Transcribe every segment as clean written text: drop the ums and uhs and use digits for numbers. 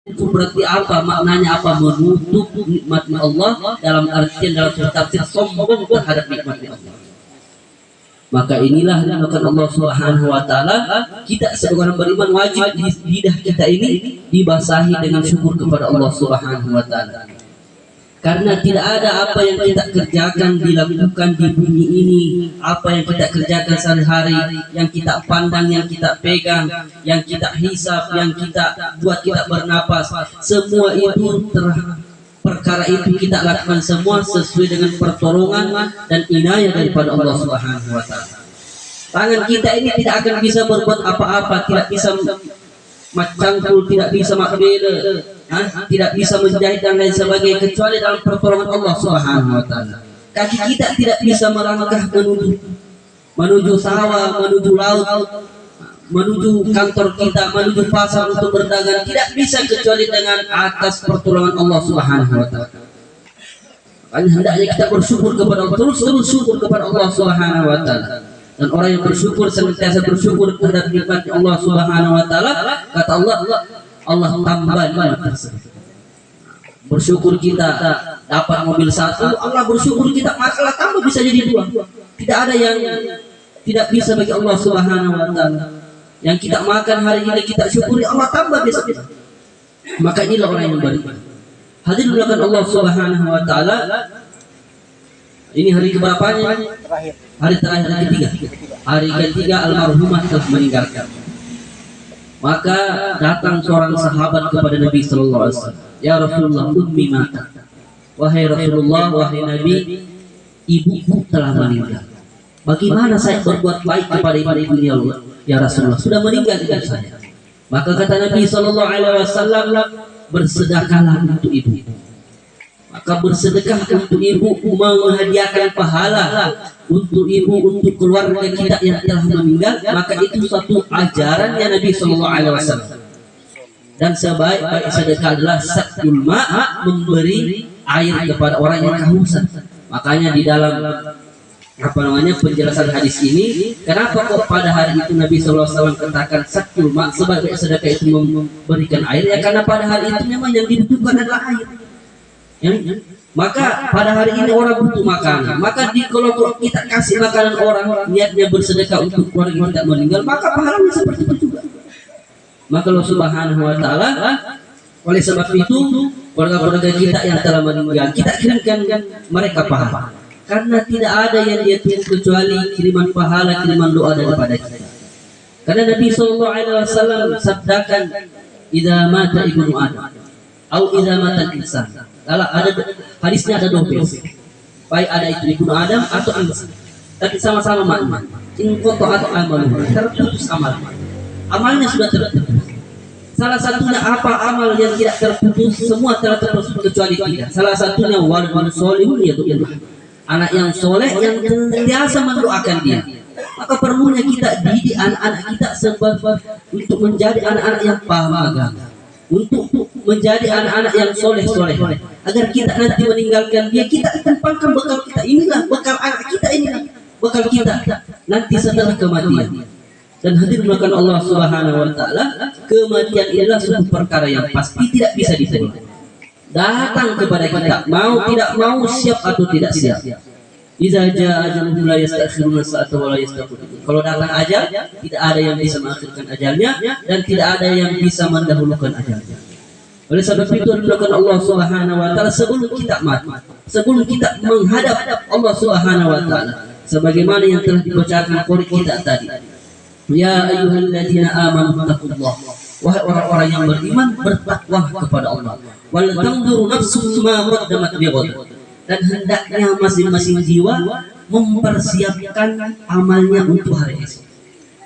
Itu berarti apa? Maknanya apa? Menutup nikmatnya Allah, dalam artian dalam tafsir sombong terhadap nikmatnya Allah. Maka inilah dilakukan Allah Subhanahu wa taala. Kita sebagai orang beriman wajib lidah kita ini dibasahi dengan syukur kepada Allah Subhanahu wa taala. Karena tidak ada apa yang kita kerjakan dilakukan di bumi ini, apa yang kita kerjakan sehari-hari, yang kita pandang, yang kita pegang, yang kita hisap, yang kita buat kita bernapas, semua itu perkara itu kita lakukan semua sesuai dengan pertolongan dan inayah daripada Allah Subhanahu wa taala. Tangan kita ini tidak akan bisa berbuat apa-apa, tidak bisa macangkul, tidak bisa makbele, tidak bisa menjahit dan lain sebagainya kecuali dalam pertolongan Allah Subhanahu wa taala. Kaki kita tidak bisa melangkah menuju sawah, menuju laut, menuju kantor kita, menuju pasar untuk berdagang, tidak bisa kecuali dengan atas pertolongan Allah Subhanahu wa taala. Makanya hendaknya kita bersyukur kepada Allah, terus syukur kepada Allah Subhanahu wa taala. Dan orang yang bersyukur senantiasa bersyukur terhadap nikmat Allah Subhanahu wa taala, kata Allah tambah nikmat tersebut. Bersyukur kita dapat mobil satu, Allah bersyukur kita maka Allah tambah bisa jadi dua. Tidak ada yang tidak bisa bagi Allah Subhanahu wa taala. Yang kita makan hari ini kita syukuri, Allah tambah besok. Maka inilah orang yang beriman. Hadirin mulakan Allah Subhanahu wa taala. Ini hari keberapanya? Hari terakhir, hari ketiga. Hari ketiga almarhumah telah meninggalkan. Maka datang seorang sahabat kepada Nabi sallallahu alaihi wasallam. Ya Rasulullah, ummi mata. Wahai Rasulullah, wahai Nabi, ibuku telah meninggal. Bagaimana saya berbuat baik kepada ibu-ibunya Allah? Ya Rasulullah, sudah meninggal ibu saya. Maka kata Nabi sallallahu alaihi wasallam, bersedekahlah untuk ibu. Maka bersedekah untuk ibu, menghadiahkan pahala untuk ibu, untuk keluarga kita yang telah meninggal, maka itu satu ajaran ya Nabi sallallahu alaihi wasallam. Dan sebaik-baik sedekah adalah sakul ma', memberi air kepada orang yang kehausan. Makanya di dalam penjelasan hadis ini, kenapa kok pada hari itu Nabi sallallahu alaihi wasallam katakan sakul ma', sebagai sedekah itu memberikan air, ya karena pada hari itu memang yang dibutuhkan adalah air. Maka pada hari ini orang butuh makanan, maka kalau kita kasih makanan orang, niatnya bersedekah untuk keluarga kita meninggal, maka pahalanya seperti itu juga. Maka Allah Subhanahu wa taala, oleh sebab itu keluarga-keluarga kita yang telah meninggal, kita kirimkan mereka pahala, karena tidak ada yang dia kirim kecuali kiriman pahala, kiriman doa daripada kita. Karena Nabi sallallahu alaihi wasallam sabdakan, idza mata ibnu adam atau idza mata insan. Kalau ada hadisnya ada dua versi, baik ada itu ibnu Adam atau insan, tapi sama-sama makna. Inqata atau amal, terputus amalnya sudah terputus. Salah satunya apa amal yang tidak terputus? Semua telah terputus kecuali tiga. Salah satunya waladun sholihun, yaitu anak yang soleh yang senantiasa mendoakan dia. Maka perlunya kita didik anak-anak kita sebab untuk menjadi anak-anak yang paham agama, untuk menjadi anak-anak yang soleh-soleh, agar kita nanti meninggalkan dia, kita tempatkan bekal kita. Inilah bekal anak kita, inilah bekal kita nanti setelah kematian. Dan hadir melakukan Allah Subhanahu wa taala, kematian adalah suatu perkara yang pasti tidak bisa ditolak. Datang kepada kita, mau tidak mau, siap atau tidak siap. Idza jaa ajaluhum la yastakhiruna sa'atan wa la yastaqdimun. Kalau datang ajal, tidak ada yang bisa mengakhirkan ajalnya dan tidak ada yang bisa mendahulukan ajalnya. Oleh sebab itu dilakukan Allah Subhanahu wa taala sebelum kita mati, sebelum kita menghadap Allah Subhanahu wa taala, sebagaimana yang telah dibacakan oleh kita tadi. Ya ayyuhalladzina amanu taqullah. Wahai orang-orang yang beriman, bertakwa kepada Allah. Wal tanzuru nafsum ma qaddamat lighad. Dan hendaknya masing-masing jiwa mempersiapkan amalnya untuk hari esok.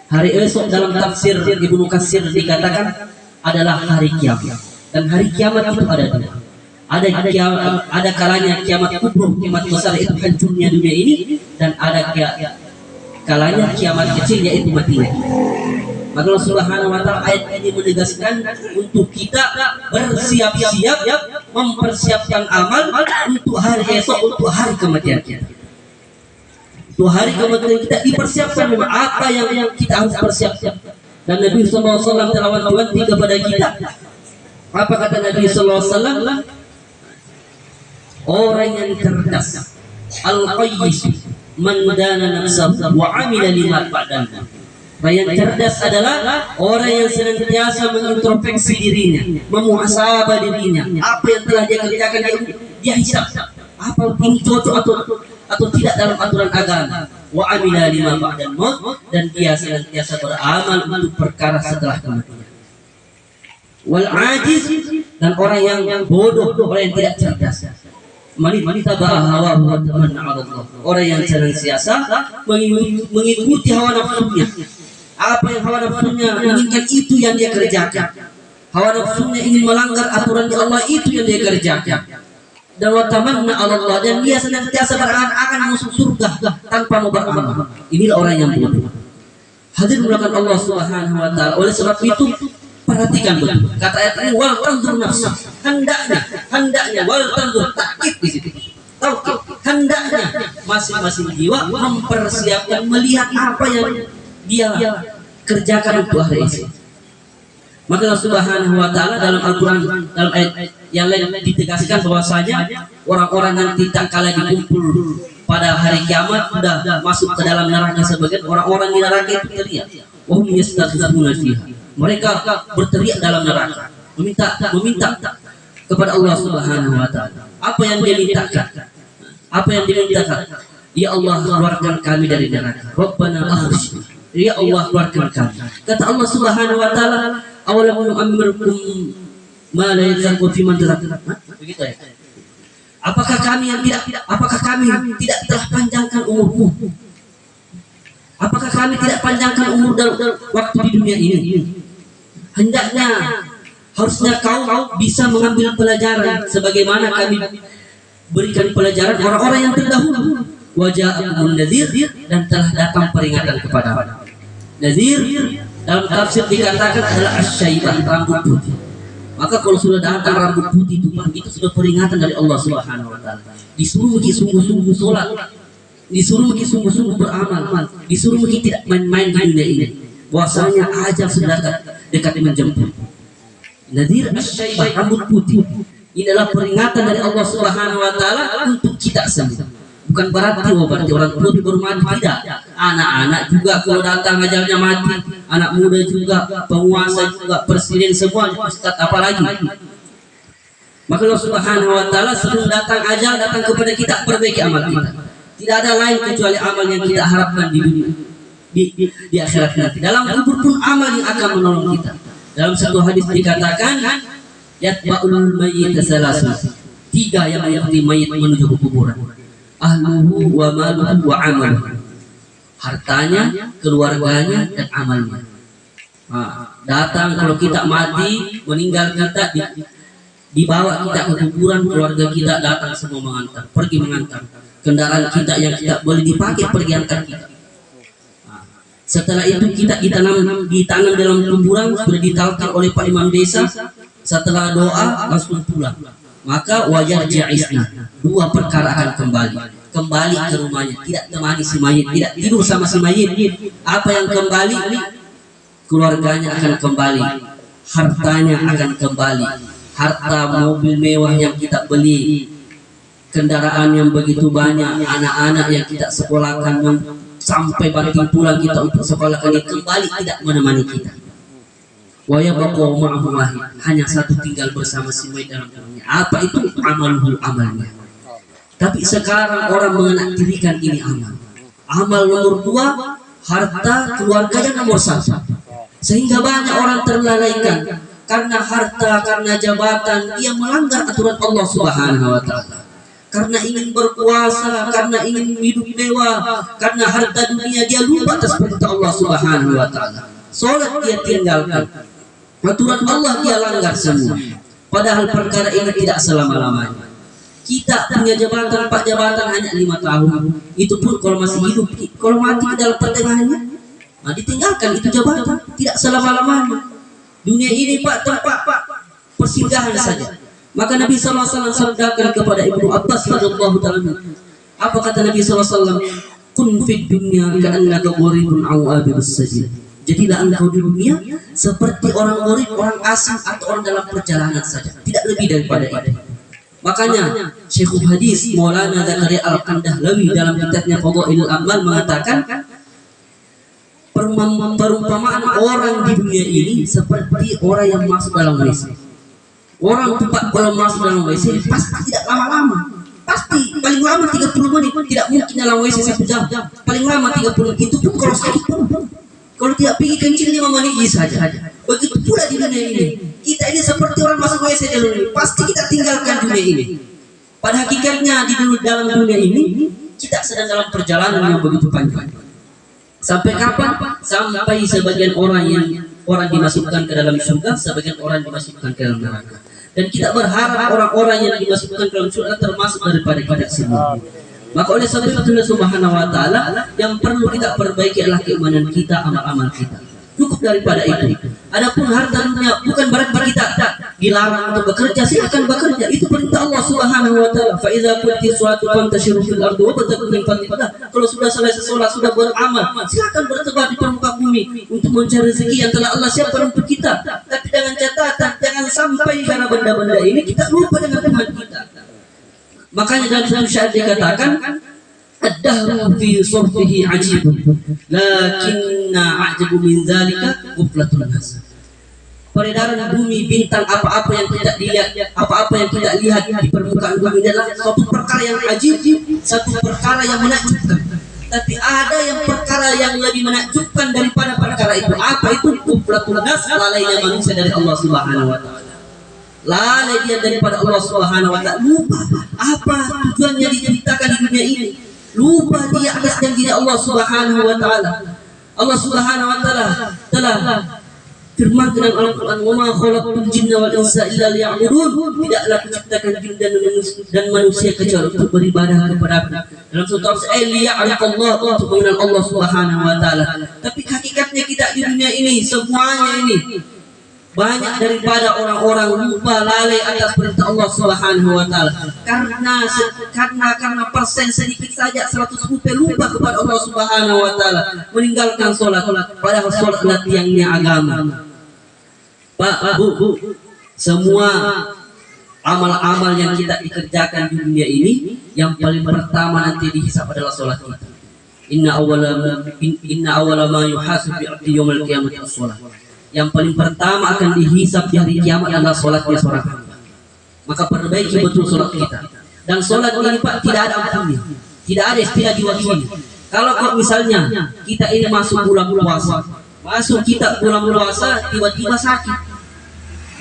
Hari esok dalam tafsir Ibnu Katsir dikatakan adalah hari kiamat. Dan hari kiamat itu ada dua. Ada kalanya kiamat kubro, kiamat besar, itu hancurnya dunia ini, dan ada kalanya kiamat kecil, yaitu matinya. Maka Allah Subhanahu wa taala ayat ini menegaskan untuk kita bersiap-siap, mempersiapkan amal untuk hari esok, untuk hari kematian kita. Untuk hari kematian kita dipersiapkan apa yang kita harus persiapkan. Dan Nabi sallallahu alaihi wasallam telah wanti kepada kita, Apa kata Nabi sallallahu alaihi wasallam? Orang yang cerdas, al-qayyis, man dana nafsahu wa amila lima ba'dahu. Orang yang cerdas adalah orang yang senantiasa mengintrospeksi dirinya, memuhasabah dirinya. Apa yang telah dia kerjakan, dia hisab. Apa ini cocok atau tidak dalam aturan agama. Wa amila lima ba'dal maut, dan dia senantiasa beramal untuk perkara setelah kematian. Wal ajiz, dan orang yang bodoh, orang yang tidak cerdas. Orang yang senantiasa mengikuti hawa nafsunya. Apa yang hawa nafsunya inginkan, itu yang dia kerjakan. Hawa nafsunya ingin melanggar aturan Allah, itu yang dia kerjakan. Dan watamanna Allah, dan dia senantiasa berangan-angan masuk surga tanpa mau beramal. Inilah orang yang bodoh. Hadirin mulakan Allah Subhanahu wa taala. Oleh sebab itu perhatikan betul. Kata ayat ini, wal tanzur nafsu. Hendaknya wal tanzur, takkit di situ. Tahu, hendaknya masing-masing jiwa mempersiapkan, melihat apa yang dia kerjakan untuk hari esok. Maka Allah Subhanahu wa taala dalam Al-Qur'an, dalam ayat yang lain ditegaskan bahwasanya orang-orang nanti tak kala dikumpul pada hari kiamat sudah masuk ke dalam neraka. Sebagian orang-orang di neraka itu teriak, wahum yastaghfiruna fiha. Mereka berteriak dalam neraka, meminta kepada Allah Subhanahu wa taala. Apa yang dia mintakan? Apa yang dimintakan? Ya Allah, keluarkan kami dari neraka. Rabbana akhrijna. Ya Allah, keluarkan kami. Kata Allah Subhanahu wa taala, awalam nu'ammirkum ma la yazaqu fi man tarakna. Begitu ya. Apakah kami tidak telah panjangkan umurmu? Apakah kami tidak panjangkan umur dalam waktu di dunia ini? Harusnya kau bisa mengambil pelajaran sebagaimana kami berikan pelajaran orang-orang yang terdahulu. Waja'akum nadzir, dan telah datang peringatan kepada nadzir. Dalam tafsir dikatakan adalah asyaibah, rambut putih. Maka kalau sudah datang rambut putih itu sudah peringatan dari Allah Subhanahu wa taala. Disuruh mesti sungguh-sungguh sholat, disuruh mesti sungguh-sungguh beramal, disuruh mesti tidak main-main di dunia ini. Bahwasanya ajal sudah dekat menjemput. Nadzir asyaibah, rambut putih. Ini adalah peringatan dari Allah Subhanahu wa taala untuk kita semua. Bukan berarti orang tua baru mati, tidak. Anak-anak juga kalau datang ajalnya mati, anak muda juga, penguasa juga, presiden, semua, ustaz apalagi. Maka Allah Subhanahu wa taala sebelum datang ajal datang kepada kita, perbaiki amal kita. Tidak ada lain kecuali amal yang kita harapkan di dunia, di akhirat nanti. Dalam kubur pun amal yang akan menolong kita. Dalam satu hadis dikatakan, yatba'ul mayyit salasun. 3 yang mengikuti mayit menuju ke kuburan. Ahluhu wa maluhu wa amaluhu. Hartanya, keluarganya, dan amalnya. Datang kalau kita mati, meninggal kita, dibawa kita ke kuburan, keluarga kita datang semua mengantar, pergi mengantar. Kendaraan kita yang kita boleh dipakai pergi antar kita. Setelah itu kita ditanam dalam kuburan, sudah ditalkan oleh Pak Imam Desa. Setelah doa langsung pulang. Maka wajar jaisna, 2 perkara akan kembali ke rumahnya, tidak temani si mayit, tidak tidur sama si mayit. Apa yang kembali? Keluarganya akan kembali, hartanya akan kembali, harta mobil mewah yang kita beli, kendaraan yang begitu banyak, anak-anak yang kita sekolahkan, yang sampai banting tulang kita untuk sekolahkan, kembali tidak menemani kita. Waya bako ma'ahu wahid, hanya satu tinggal bersama si mayit dalam dunia. Apa itu? Amalnya. Tapi sekarang orang mengaktirikan ini amal. Amal nomor 2, harta, keluarganya nomor 1. Sehingga banyak orang terlalaikan karena harta, karena jabatan, dia melanggar aturan Allah Subhanahu wa taala. Karena ingin berkuasa, karena ingin hidup mewah, karena harta dunia, dia lupa atas perintah Allah Subhanahu wa taala. Salat dia tinggalkan, aturan Allah dia langgar semua. Padahal perkara ini tidak selama-lamanya. Kita punya jabatan, Pak jabatan hanya 5 tahun. Itu pun kalau masih hidup. Kalau mati dalam pertengahannya, ditinggalkan itu jabatan. Tidak selama-lamanya. Dunia ini Pak tempat persinggahan saja. Maka Nabi SAW sabdakan kepada Ibnu Abbas radhiyallahu taala. Apa kata Nabi SAW? Kun fid dunya ka'annaka gharibun aw abirus sabil. Jadilah engkau di dunia seperti orang gharib, orang asing atau orang dalam perjalanan saja, tidak lebih daripada itu. Makanya Syekhul Hadis Maulana Zakaria Al-Kandahlawi dalam kitabnya Fadhailul A'mal mengatakan perumpamaan orang di dunia ini seperti orang yang masuk dalam WC. Orang tepat kalau masuk dalam WC pasti tidak lama-lama. Pasti paling lama 30 menit, tidak mungkin dalam WC 1 jam. Paling lama 30 menit, itu pun kalau sakit pun. Kalau tidak pergi kencing 5 menit saja. Begitu pula di dunia ini. Kita ini seperti orang masuk WC dalam ini, pasti kita tinggalkan dunia ini. Pada hakikatnya di dalam dunia ini kita sedang dalam perjalanan yang begitu panjang. Sampai kapan? Sampai sebagian orang dimasukkan ke dalam surga, sebagian orang dimasukkan ke dalam neraka. Dan kita berharap orang-orang yang dimasukkan ke dalam surga termasuk daripada kita semua. Maka oleh sebab itu Allah Subhanahu wa taala yang perlu kita perbaiki adalah keimanan kita, amal-amal kita. Cukup daripada itu. Adapun harta dunia bukan berarti kita dilarang untuk bekerja, silakan bekerja. Itu perintah Allah Subhanahu wa taala. Fa idza qulti suatu fantashiru fil ardi wa tabtaghu min fadlillah. Kalau sudah selesai sholat, sudah beramal, silakan bertebar di permukaan bumi untuk mencari rezeki yang telah Allah siapkan untuk kita. Tapi dengan catatan jangan sampai karena benda-benda ini kita lupa dengan Tuhan kita. Makanya dalam satu syair dikatakan ad-dahru fi surfihi ajibun lakinna a'jabu min dzalika ghuflatun nas. Peredaran bumi, bintang, apa-apa yang tidak dilihat, apa-apa yang tidak lihat di permukaan bumi adalah suatu perkara yang ajib, satu perkara yang menakjubkan. Tapi ada yang perkara yang lebih menakjubkan daripada perkara itu. Apa itu? Ghuflatun nas, lalainya manusia dari Allah Subhanahu wa taala. Lalai dia daripada Allah Subhanahu wa taala, lupa apa tujuannya diceritakan di dunia ini, lupa dia atas janji Allah Subhanahu wa taala. Allah Subhanahu wa taala telah firman dalam Al-Qur'an, "Wa ma khalaqtul jinna wal insa illa liya'budun." Tidaklah kuciptakan jin dan manusia kecuali untuk beribadah kepada-Aku. Dalam surah Al-Ya'rifallah, untuk mengenal Allah Subhanahu wa taala. Tapi hakikatnya kita di dunia ini semuanya ini banyak daripada orang-orang lupa, lalai atas perintah Allah Subhanahu wa taala. Karena persen sedikit saja 100% lupa kepada Allah Subhanahu wa taala, meninggalkan salat padahal salat adalah tiangnya agama. Pak, Bu, semua amal-amal yang kita dikerjakan di dunia ini yang paling pertama nanti dihisab adalah salat kita. Inna awwala ma yuhasab bi'abdi yaumil qiyamati as-shalah. Yang paling pertama akan dihisab di hari kiamat adalah sholatnya seorang hamba. Maka perbaiki betul sholat kita. Dan sholat ini Pak tidak ada ampunnya, tidak ada istilah diwakili. Kalau misalnya kita ini masuk bulan puasa, tiba-tiba sakit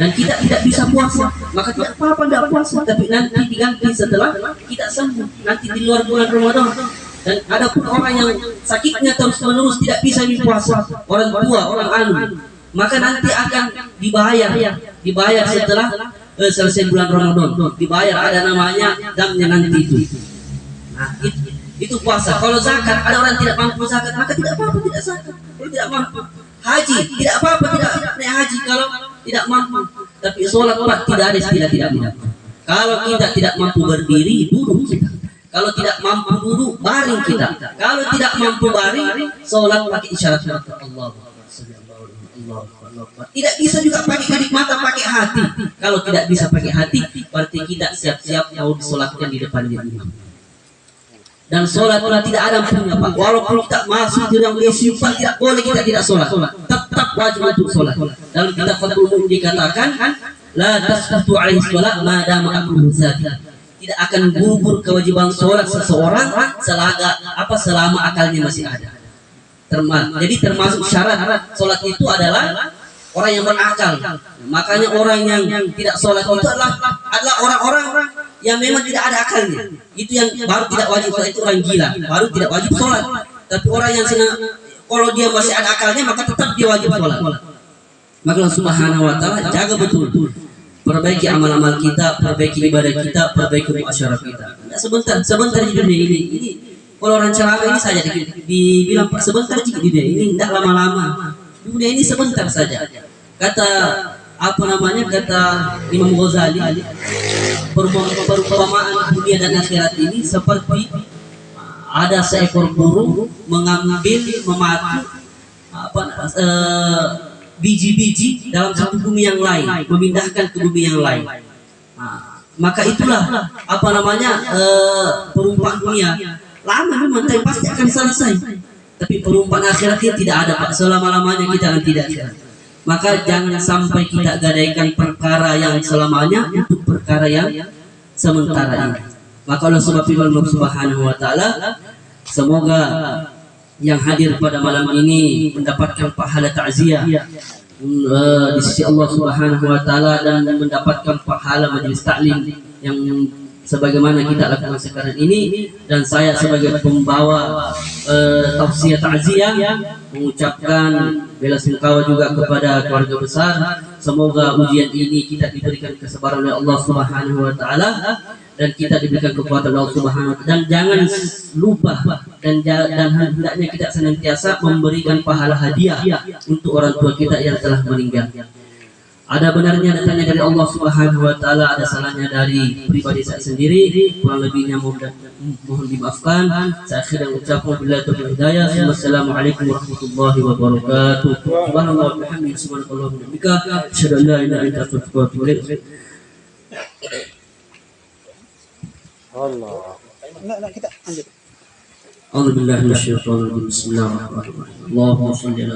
dan kita tidak bisa puasa, maka tidak apa-apa tidak puasa, tapi nanti diganti setelah kita sembuh, nanti di luar bulan Ramadan. Dan ada pun orang yang sakitnya terus-menerus tidak bisa puasa, orang tua, orang anu, maka nanti akan dibayar setelah selesai bulan Ramadan, dibayar, ada namanya damnya nanti itu. Nah, itu puasa. Kalau zakat, ada orang tidak mampu zakat, maka tidak apa-apa tidak zakat. Kalau tidak mampu haji, tidak apa-apa tidak naik haji kalau tidak mampu. Tapi sholat Pak tidak ada istilah tidak mampu. Kalau kita tidak mampu berdiri, duduk kita. Kalau tidak mampu duduk, baring kita. Kalau tidak mampu baring, sholat pakai isyarat Allah. Tidak bisa juga pakai kedip mata, pakai hati. Kalau tidak bisa pakai hati, berarti kita siap-siap mau disolatkan di depan imam. Dan sholat tidak ada punya Pak. Walaupun kita masuk di dalam isu Pak, tidak boleh kita tidak sholat. Tetap wajib untuk sholat. Dalam kitab Fathul Mu'in dikatakan, la tasqutu alaihi sholat madama amruhu zati. Tidak akan gugur kewajiban sholat seseorang selama akalnya masih ada. Jadi termasuk syarat sholat itu adalah orang yang berakal. Makanya orang yang tidak sholat itu adalah orang-orang yang memang tidak ada akalnya. Itu yang baru tidak wajib sholat, itu orang gila, baru tidak wajib sholat. Tapi orang yang kalau dia masih ada akalnya, maka tetap dia wajib sholat. Maka Allah Subhanahu wa taala jaga betul, perbaiki amal-amal kita, perbaiki ibadah kita, perbaiki masyarakat kita. Sebentar di dunia ini. Kalau orang ceramah ini saja dibilang Pak sebentar di dunia ini, tidak lama-lama. Dunia ini sebentar saja. Kata Imam Ghazali, perumpamaan dunia dan akhirat ini seperti ada seekor burung mengambil mematu biji-biji dalam satu bumi yang lain, memindahkan ke bumi yang lain. Maka itulah perumpamaan dunia. Lama memang tapi pasti akan selesai. Tapi perumpamaan akhiratnya tidak ada, Pak. Selama-lamanya kita akan tidak ada. Maka jangan sampai kita gadaikan perkara yang selamanya untuk perkara yang sementara ini. Maka Allah Subhanahu wa taala, semoga yang hadir pada malam ini mendapatkan pahala takziah di sisi Allah Subhanahu wa taala dan mendapatkan pahala majelis taklim yang sebagaimana kita lakukan sekarang ini. Dan saya sebagai pembawa tausiah takziah mengucapkan belasungkawa juga kepada keluarga besar. Semoga ujian ini kita diberikan kesabaran oleh Allah Subhanahu wa taala dan kita diberikan kekuatan Allah Subhanahu wa taala. Dan jangan lupa dan hendaknya kita senantiasa memberikan pahala hadiah untuk orang tua kita yang telah meninggal. Ada benarnya datangnya dari Allah Subhanahu wa taala, ada salahnya dari pribadi saya sendiri. Kurang lebihnya mohon dimaafkan. Saya akhirnya mengucapkan billahi taufiq hidayah. Wassalamualaikum warahmatullahi wabarakatuh. Subhanallah wa bihamdihi subhanallah wa bihamdika asyhadu an la ilaha illa anta astaghfiruka wa atubu ilaik. Allah. Nah, kita lanjut. A'udzu billahi minasyaitonir rajim. Bismillahirrahmanirrahim. Allahumma shalli ala